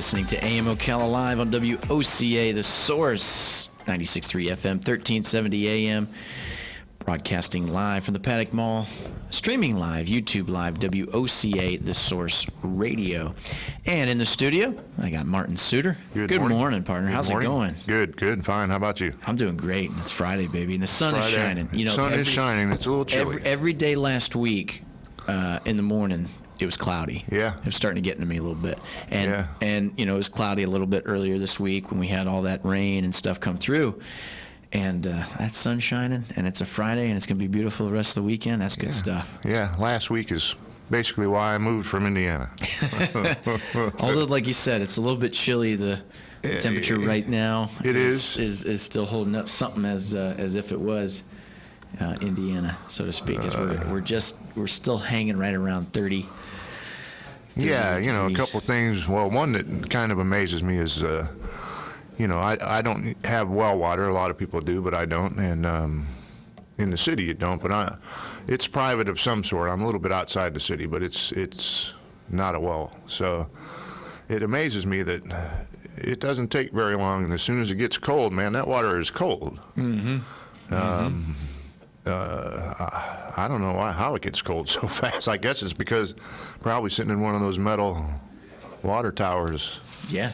listening to AM Ocala Live on WOCA, The Source, 96.3 FM, 1370 AM, broadcasting live from the Paddock Mall, streaming live, YouTube Live, WOCA, The Source Radio. And in the studio, I got Martin Suter. Good morning, partner. How's it going? Good, fine. How about you? I'm doing great. It's Friday, baby, and the sun is shining. You know, sun is shining. It's a little chilly. Every day last week, in the morning, it was cloudy. Yeah. It was starting to get into me a little bit. And you know, it was cloudy a little bit earlier this week when we had all that rain and stuff come through. And that sun's shining, and it's a Friday, and it's going to be beautiful the rest of the weekend. That's good stuff. Yeah, last week is basically why I moved from Indiana. Although, like you said, it's a little bit chilly. The temperature right now is still holding up something as if it was Indiana, so to speak. As we're still hanging right around 30. Yeah, you know, a couple of things. Well, one that kind of amazes me is, you know, I don't have well water. A lot of people do, but I don't. And in the city, you don't. But it's private of some sort. I'm a little bit outside the city, but it's not a well. So it amazes me that it doesn't take very long, and as soon as it gets cold, man, that water is cold. Mm-hmm. I don't know how it gets cold so fast. I guess it's because probably sitting in one of those metal water towers. Yeah.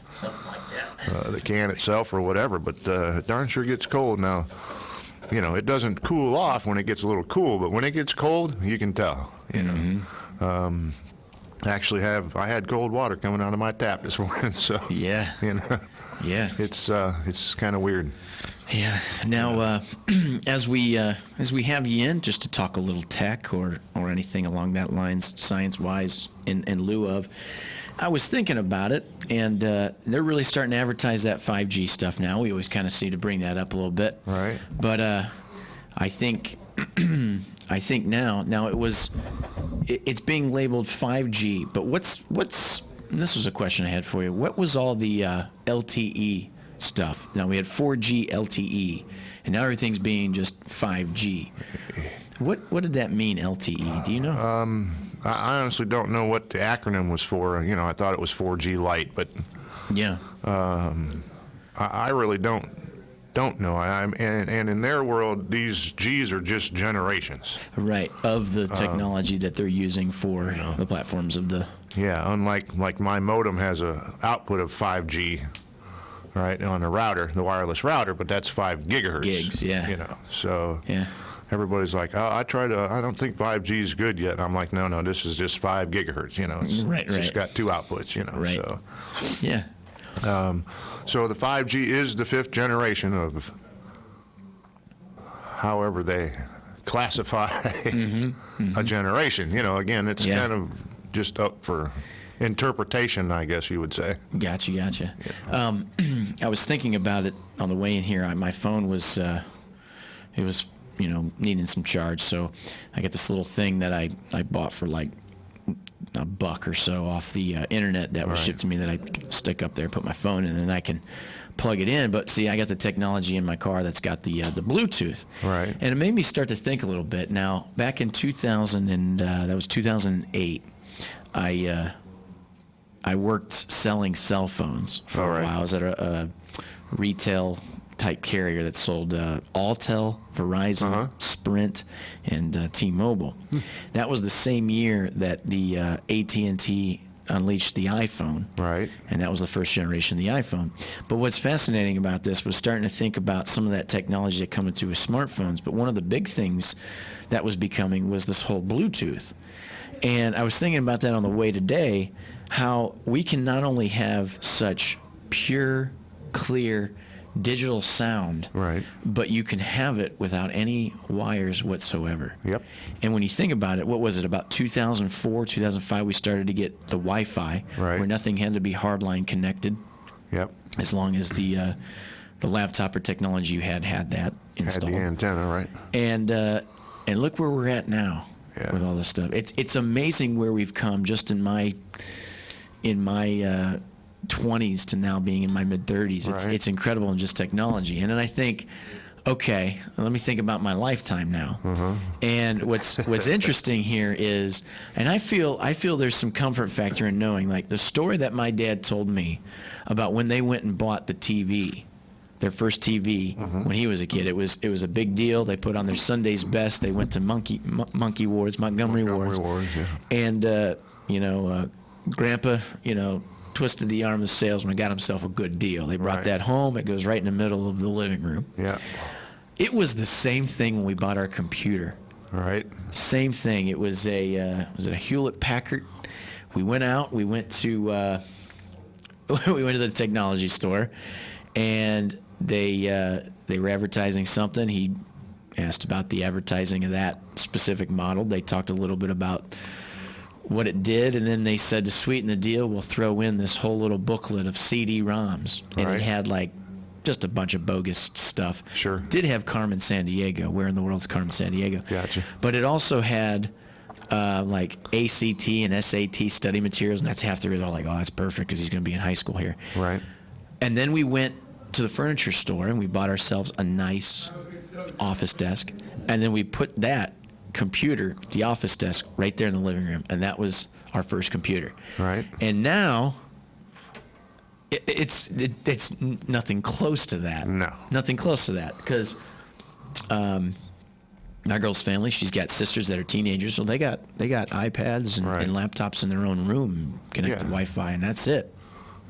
Something like that. The can itself or whatever, but it darn sure gets cold now. You know, it doesn't cool off when it gets a little cool, but when it gets cold, you can tell. You know. Actually, I had cold water coming out of my tap this morning, so yeah, you know, yeah, it's kind of weird. Yeah. Now, as we have you in, just to talk a little tech or anything along that lines, science-wise, in lieu of, I was thinking about it, and they're really starting to advertise that 5G stuff now. We always kind of see to bring that up a little bit, right? But I think now it's being labeled 5G. But what's this was a question I had for you. What was all the LTE stuff? Now we had 4G LTE, and now everything's being just 5G. What did that mean, LTE? Do you know? I honestly don't know what the acronym was for. You know, I thought it was 4G Lite, but yeah, I really don't know. And in their world, these G's are just generations. Right, of the technology that they're using for the platforms of the. Yeah, unlike my modem has a output of 5G. Right, on the router, the wireless router, but that's 5 gigahertz. Gigs, yeah. You know, so yeah. Everybody's like, oh, I don't think 5G is good yet. And I'm like, no, this is just 5 gigahertz. You know, it's just got 2 outputs. You know, right. So yeah. So the 5G is the 5th generation of however they classify a generation. You know, again, it's kind of just up for interpretation, I guess you would say. Gotcha. Yeah. I was thinking about it on the way in here. My phone was, it was, you know, needing some charge, so I got this little thing that I bought for like $1 or so off the internet that was shipped to me that I stick up there, put my phone in, and I can plug it in. But see, I got the technology in my car that's got the Bluetooth. Right. And it made me start to think a little bit. Now, back in 2008, I worked selling cell phones for a while. I was at a retail type carrier that sold Alltel, Verizon, Sprint, and T-Mobile. That was the same year that the AT&T unleashed the iPhone. Right. And that was the first generation of the iPhone. But what's fascinating about this was starting to think about some of that technology that coming through with smartphones. But one of the big things that was becoming was this whole Bluetooth. And I was thinking about that on the way today, how we can not only have such pure, clear, digital sound, right, but you can have it without any wires whatsoever. Yep. And when you think about it, what was it, about 2004, 2005, we started to get the Wi-Fi, right, where nothing had to be hardline connected. Yep. As long as the laptop or technology you had that installed. Had the antenna, right. And look where we're at now with all this stuff. It's amazing where we've come just in my 20s to now being in my mid-30s. It's incredible in just technology. And then I think okay, let me think about my lifetime now. And what's interesting here is, and I feel there's some comfort factor in knowing, like the story that my dad told me about when they went and bought the TV, their first TV when he was a kid. It was a big deal. They put on their Sunday's best. They went to Montgomery Wards, Yeah. and Grandpa, twisted the arm of the salesman, got himself a good deal. They brought that home. It goes right in the middle of the living room. Yeah. It was the same thing when we bought our computer. Right. Same thing. It was a Hewlett Packard. We went out. We went to we went to the technology store, and they were advertising something. He asked about the advertising of that specific model. They talked a little bit about what it did, and then they said to sweeten the deal, we'll throw in this whole little booklet of CD-ROMs, and it had like just a bunch of bogus stuff. Sure. Did have Carmen Sandiego. Where in the world's Carmen Sandiego? Gotcha. But it also had like ACT and SAT study materials, and that's half the reason. They're like, oh, that's perfect because he's going to be in high school here. Right. And then we went to the furniture store and we bought ourselves a nice office desk, and then we put that computer, the office desk, right there in the living room, and that was our first computer. Right. And now it's nothing close to that. No. Nothing close to that, because my girl's family, she's got sisters that are teenagers, so they got iPads and laptops in their own room, connected to Wi-Fi, and that's it.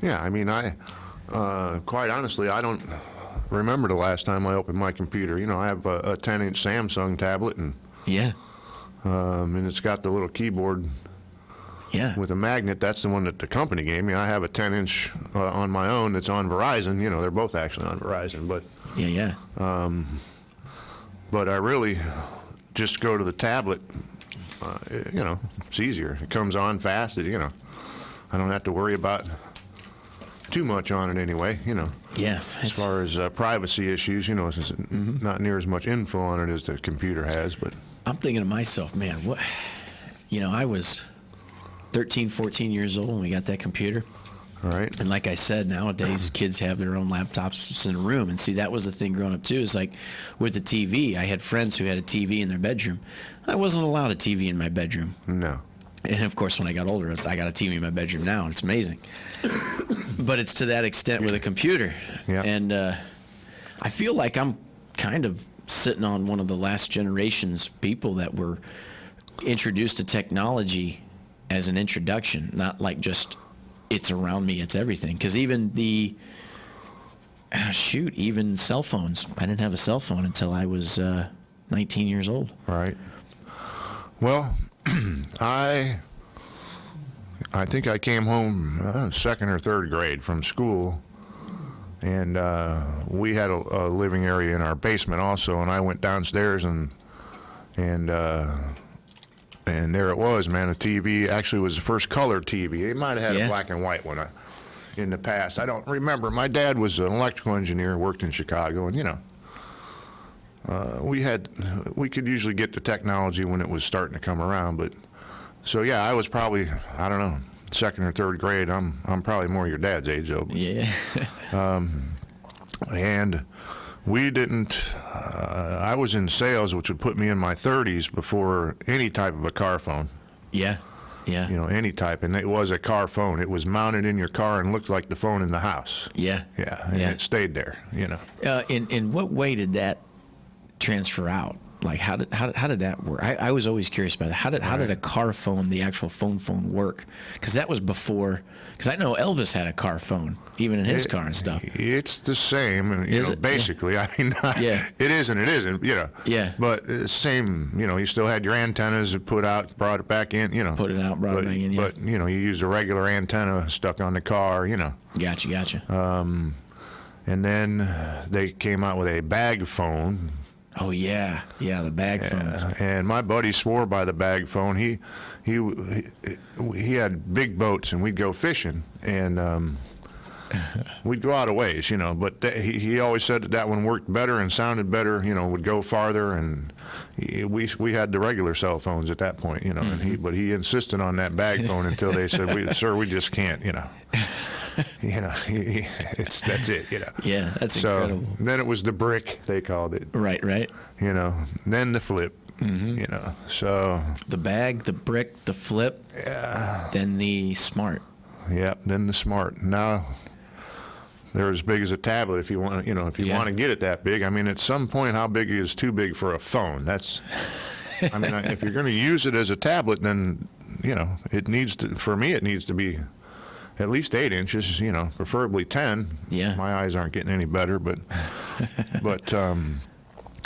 Yeah, I mean, quite honestly, I don't remember the last time I opened my computer. I have a 10-inch Samsung tablet, and and it's got the little keyboard with a magnet. That's the one that the company gave me. I have a 10-inch on my own that's on Verizon. They're both actually on Verizon, but but I really just go to the tablet. It's easier. It comes on fast. I don't have to worry about too much on it anyway. Yeah. As far as privacy issues, since not near as much info on it as the computer has, but. I'm thinking to myself, man, what? I was 13, 14 years old when we got that computer. All right. And like I said, nowadays kids have their own laptops just in a room. And see, that was the thing growing up too. Is like with the TV, I had friends who had a TV in their bedroom. I wasn't allowed a TV in my bedroom. No. And of course, when I got older, I got a TV in my bedroom now, and it's amazing. But it's to that extent with a computer. Yeah. And I feel like I'm kind of sitting on one of the last generation's people that were introduced to technology as an introduction, not like just it's around me, it's everything. Because even even cell phones. I didn't have a cell phone until I was 19 years old. Right. Well, I think I came home second or third grade from school, and we had a living area in our basement also, and I went downstairs and there it was, man. The TV actually was the first color TV. It might have had a black and white one in the past. I don't remember. My dad was an electrical engineer, worked in Chicago, and we could usually get the technology when it was starting to come around. But so yeah, I was probably, I don't know, second or third grade. I'm probably more your dad's age though. Yeah. And we didn't. I was in sales, which would put me in my 30s before any type of a car phone. Yeah. Yeah. Any type, and it was a car phone. It was mounted in your car and looked like the phone in the house. Yeah. Yeah, and it stayed there. In what way did that transfer out? Like how did that work? I was always curious about that. How did a car phone, the actual phone work? Because that was before. Because I know Elvis had a car phone, even in his car and stuff. It's the same, and basically. Yeah. I mean, it is and it isn't. Yeah. But same. You still had your antennas that put out, brought it back in. Put it out, brought it back in. Yeah. But you used a regular antenna stuck on the car. Gotcha. And then they came out with a bag phone. Oh yeah, the bag phones. And my buddy swore by the bag phone. He had big boats, and we'd go fishing. And we'd go out a ways, but he always said that one worked better and sounded better, would go farther, and we had the regular cell phones at that point, and but he insisted on that bag phone until they said, sir, we just can't, that's it, Yeah, that's so incredible. then it was the brick, they called it, Right. then the flip, so The bag, the brick, the flip, then the smart. yep, then the smart. Now they're as big as a tablet if you want to, if you want to get it that big. I mean, at some point, how big is too big for a phone? That's, I mean, if you're going to use it as a tablet, then, it needs to, for me, it needs to be at least 8 inches, preferably 10. Yeah. My eyes aren't getting any better, but,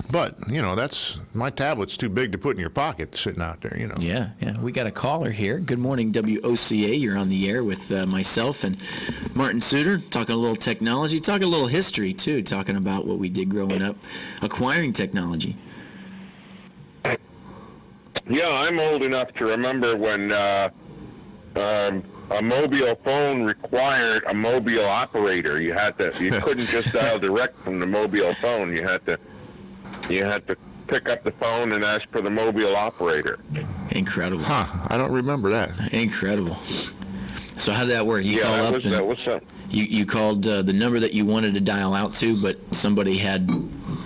that's, my tablet's too big to put in your pocket sitting out there, Yeah. We got a caller here. Good morning, WOCA. You're on the air with myself and Martin Suter, talking a little technology, talking a little history, too, talking about what we did growing up, acquiring technology. Yeah, I'm old enough to remember when a mobile phone required a mobile operator. You couldn't just dial direct from the mobile phone. You had to pick up the phone and ask for the mobile operator. Incredible. I don't remember that. Incredible. So how did that work? You call up that was you called the number that you wanted to dial out to, but somebody had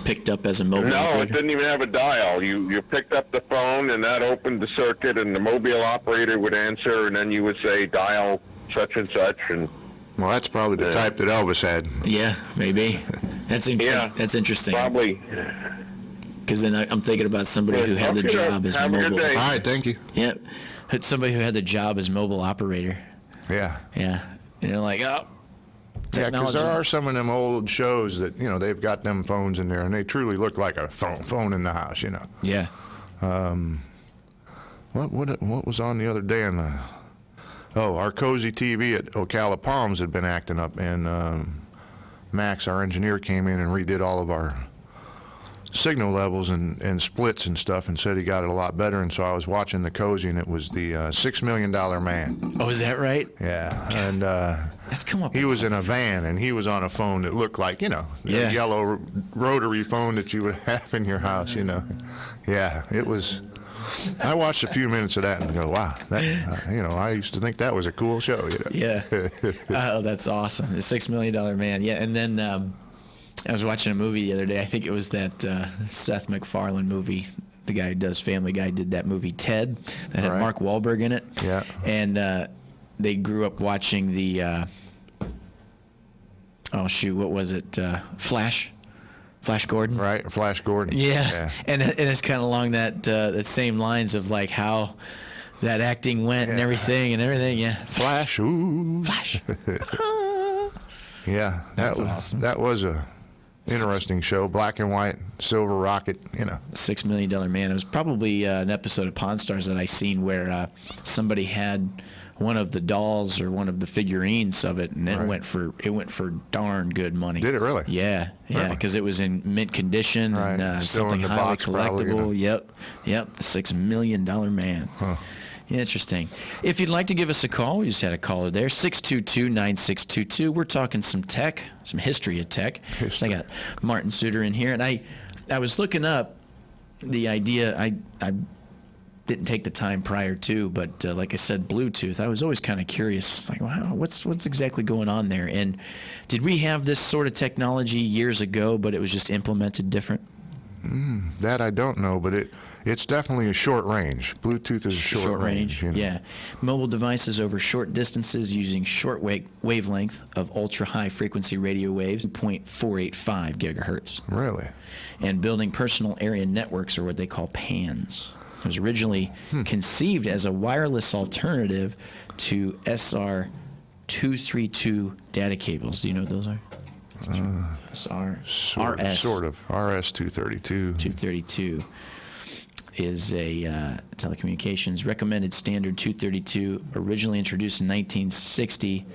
picked up as a mobile No, operator? it didn't even have a dial. You picked up the phone, and that opened the circuit, and the mobile operator would answer, and then you would say, dial such and such, and... Well, that's probably the type that Elvis had. Yeah, maybe. That's interesting. Probably. Because then I'm thinking about somebody who had the job as Have a good mobile. day. All right, thank you. Yeah, somebody who had the job as mobile operator. Yeah. Yeah, and you're like, oh, Yeah, because technology. there are some of them old shows that, they've got them phones in there, and they truly look like a phone in the house, Yeah. What was on the other day on the... Oh, our cozy TV at Ocala Palms had been acting up, and Max, our engineer, came in and redid all of our signal levels and splits and stuff, and said he got it a lot better. And so I was watching the cozy, and it was the $6 Million Man. Oh, is that right? Yeah, and That's come up. he was in a van, and he was on a phone that looked like, the yellow rotary phone that you would have in your house, Yeah, it was... I watched a few minutes of that and go, wow, that, I used to think that was a cool show, Yeah. Oh, that's awesome. The $6 Million Man. Yeah, and then I was watching a movie the other day. I think it was that Seth MacFarlane movie. The guy who does Family Guy did that movie Ted that had Right. Mark Wahlberg in it. Yeah. And they grew up watching the what was it? Flash Gordon. Right, Flash Gordon. Yeah. And it's kind of along that same lines of like how that acting went and everything. Yeah. Flash, ooh. Flash. Yeah, That's awesome. That was a interesting show. Black and white, silver rocket, $6 Million Man. It was probably an episode of Pawn Stars that I seen where somebody had one of the dolls or one of the figurines of it, and it Right. went for darn good money. Did it really? Yeah, Really? because it was in mint condition Right. and Still something in the highly box probably, collectible. Yep, the $6 Million Man. Huh. Interesting. If you'd like to give us a call, we just had a caller there, 622-9622. We're talking some tech, some history of tech. So I got Martin Suter in here, and I was looking up the idea. I didn't take the time prior to, but like I said, Bluetooth. I was always kind of curious, like, wow, what's exactly going on there? And did we have this sort of technology years ago, but it was just implemented different? That I don't know, but it's definitely a short range. Bluetooth is short range. Yeah. Mobile devices over short distances using short wavelength of ultra-high frequency radio waves, 0.485 gigahertz. Really? And building personal area networks, or what they call PANs. It was originally conceived as a wireless alternative to SR-232 data cables. Do you know what those are? RS. Sort of. RS-232. 232 is a telecommunications recommended standard 232, originally introduced in 1960.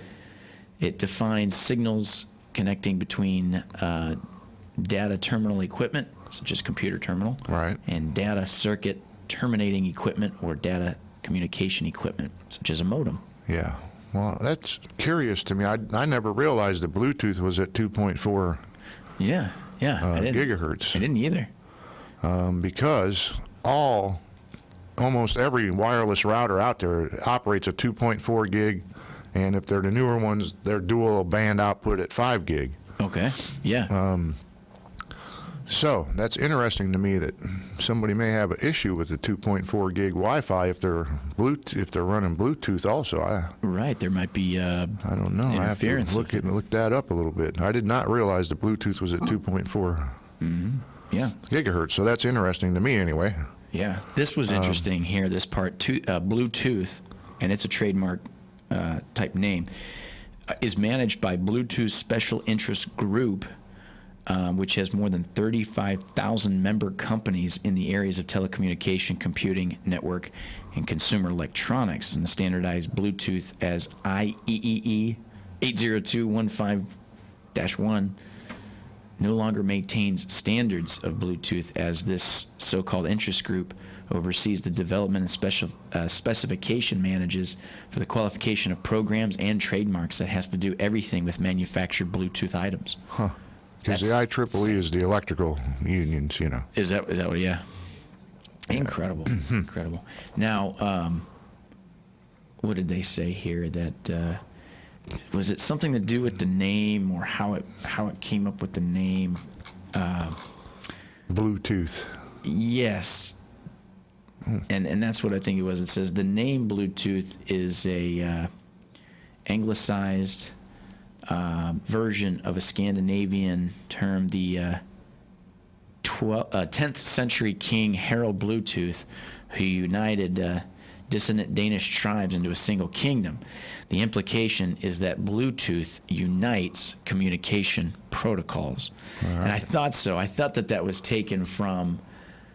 It defines signals connecting between data terminal equipment, such as computer terminal, Right. and data circuit terminating equipment or data communication equipment, such as a modem. Yeah. Well, that's curious to me. I never realized that Bluetooth was at 2.4 Yeah, I didn't. gigahertz. I didn't either. Because almost every wireless router out there operates at 2.4 gig, and if they're the newer ones, they're dual band output at 5 gig. Okay. Yeah. So that's interesting to me that somebody may have an issue with the 2.4 gig Wi-Fi if they're running Bluetooth also. Right. There might be. I don't know. I have to Interference. look that up a little bit. I did not realize that Bluetooth was at 2.4 Yeah. gigahertz. So that's interesting to me anyway. Yeah. This was interesting here. This part, Bluetooth, and it's a trademark type name, is managed by Bluetooth Special Interest Group, which has more than 35,000 member companies in the areas of telecommunication, computing, network, and consumer electronics, and standardized Bluetooth as IEEE 802.15-1 no longer maintains standards of Bluetooth, as this so-called interest group oversees the development and specification manages for the qualification of programs and trademarks that has to do everything with manufactured Bluetooth items. Huh. Because the IEEE is the electrical unions, you know. Is that what? Yeah. Incredible. Incredible. Now, what did they say here? That was it something to do with the name, or how it came up with the name? Bluetooth. Yes. And that's what I think it was. It says the name Bluetooth is a anglicized version of a Scandinavian term, the 10th century king Harald Bluetooth, who united dissonant Danish tribes into a single kingdom. The implication is that Bluetooth unites communication protocols. And I thought so. I thought that was taken from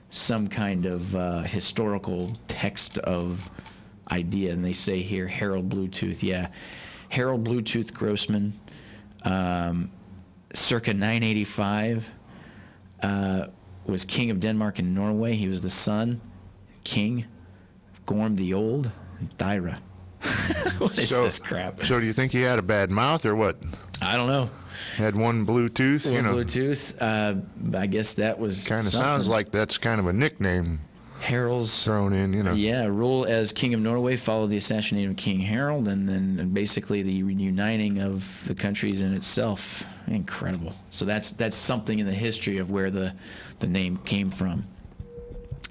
some kind of historical text of idea. And they say here, Harald Bluetooth. Yeah. Harald Bluetooth Grossman, circa 985, was king of Denmark and Norway. He was the son, king, of Gorm the Old, and Thyra. What is this crap? So do you think he had a bad mouth or what? I don't know. Had one Bluetooth, you know. Bluetooth. I guess that was Kind of something. sounds like that's kind of a nickname Harald's thrown in, you know. Yeah, rule as King of Norway followed the assassination of King Harald, and then basically the uniting of the countries in itself. Incredible. So that's something in the history of where the name came from,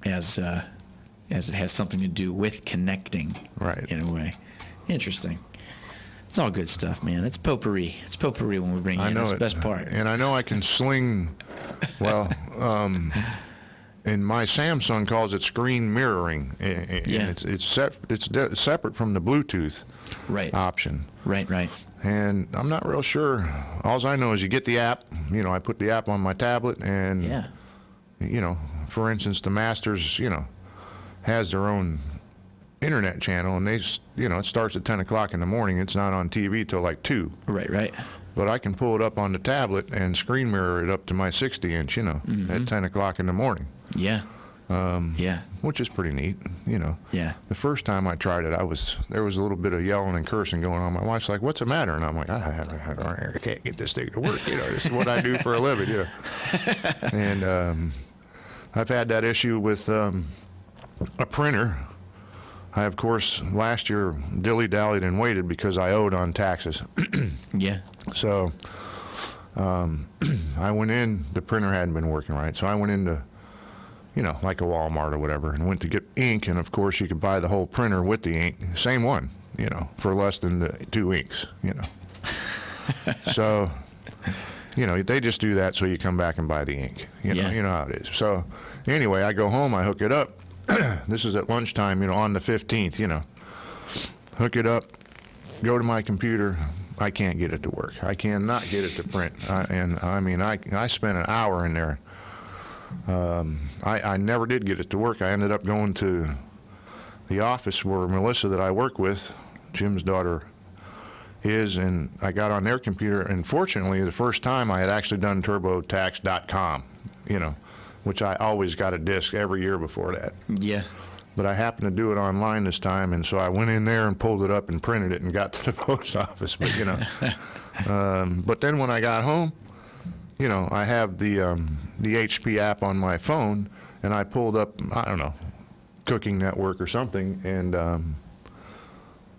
as it has something to do with connecting, Right. in a way. Interesting. It's all good stuff, man. It's potpourri. It's potpourri when we bring it I in. know That's the it. best part. And I know I can sling, well, and my Samsung calls it screen mirroring. And Yeah. It's separate from the Bluetooth Right. option. Right. And I'm not real sure. All I know is you get the app. You know, I put the app on my tablet, and Yeah. you know, for instance, the Masters, you know, has their own internet channel, and it starts at 10 o'clock in the morning. It's not on TV till like 2. Right. But I can pull it up on the tablet and screen mirror it up to my 60-inch, you know, at 10 o'clock in the morning, Yeah. Yeah. which is pretty neat, you know. Yeah. The first time I tried it, there was a little bit of yelling and cursing going on. My wife's like, "What's the matter?" And I'm like, I can't get this thing to work. You know, this is what I do for a living, you know. And I've had that issue with a printer. I, of course, last year dilly-dallied and waited because I owed on taxes. Yeah. So I went in, the printer hadn't been working right. So I went into, you know, like a Walmart or whatever, and went to get ink. And, of course, you could buy the whole printer with the ink, same one, you know, for less than the 2 inks, you know. So, you know, they just do that so you come back and buy the ink. You know how it is. So anyway, I go home, I hook it up. This is at lunchtime, you know, on the 15th, you know. Hook it up, go to my computer. I can't get it to work. I cannot get it to print. I spent an hour in there. I never did get it to work. I ended up going to the office where Melissa, that I work with, Jim's daughter, is, and I got on their computer, and fortunately, the first time I had actually done TurboTax.com, you know, which I always got a disc every year before that. Yeah. but I happened to do it online this time, and so I went in there and pulled it up and printed it and got to the post office. But but then when I got home, I have the HP app on my phone, and I pulled up, I don't know, Cooking Network or something, and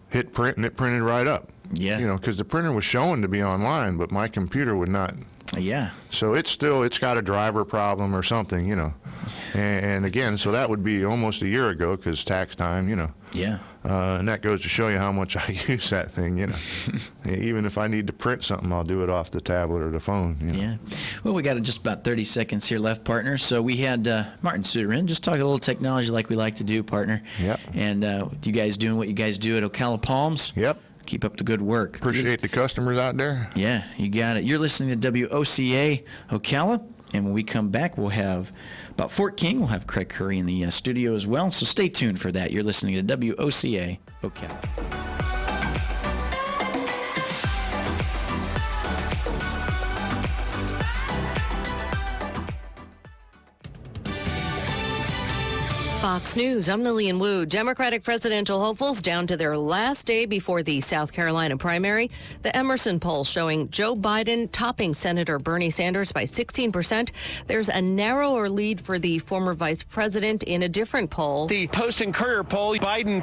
hit print, and it printed right up. Yeah. Because the printer was showing to be online, but my computer would not. Yeah. So it's got a driver problem or something, And again, so that would be almost a year ago, because tax time, Yeah. And that goes to show you how much I use that thing, Even if I need to print something, I'll do it off the tablet or the phone. Yeah. Well, we got just about 30 seconds here left, partner. So we had Martin Suter in, just talking a little technology like we like to do, partner. Yep. And you guys doing what you guys do at Ocala Palms. Yep. Keep up the good work. Appreciate the customers out there. Yeah, you got it. You're listening to WOCA Ocala, and when we come back, we'll have about Fort King. We'll have Craig Curry in the studio as well, so stay tuned for that. You're listening to WOCA Ocala. Fox News, I'm Lillian Wu. Democratic presidential hopefuls down to their last day before the South Carolina primary. The Emerson poll showing Joe Biden topping Senator Bernie Sanders by 16%. There's a narrower lead for the former vice president in a different poll. The Post and Courier poll, Biden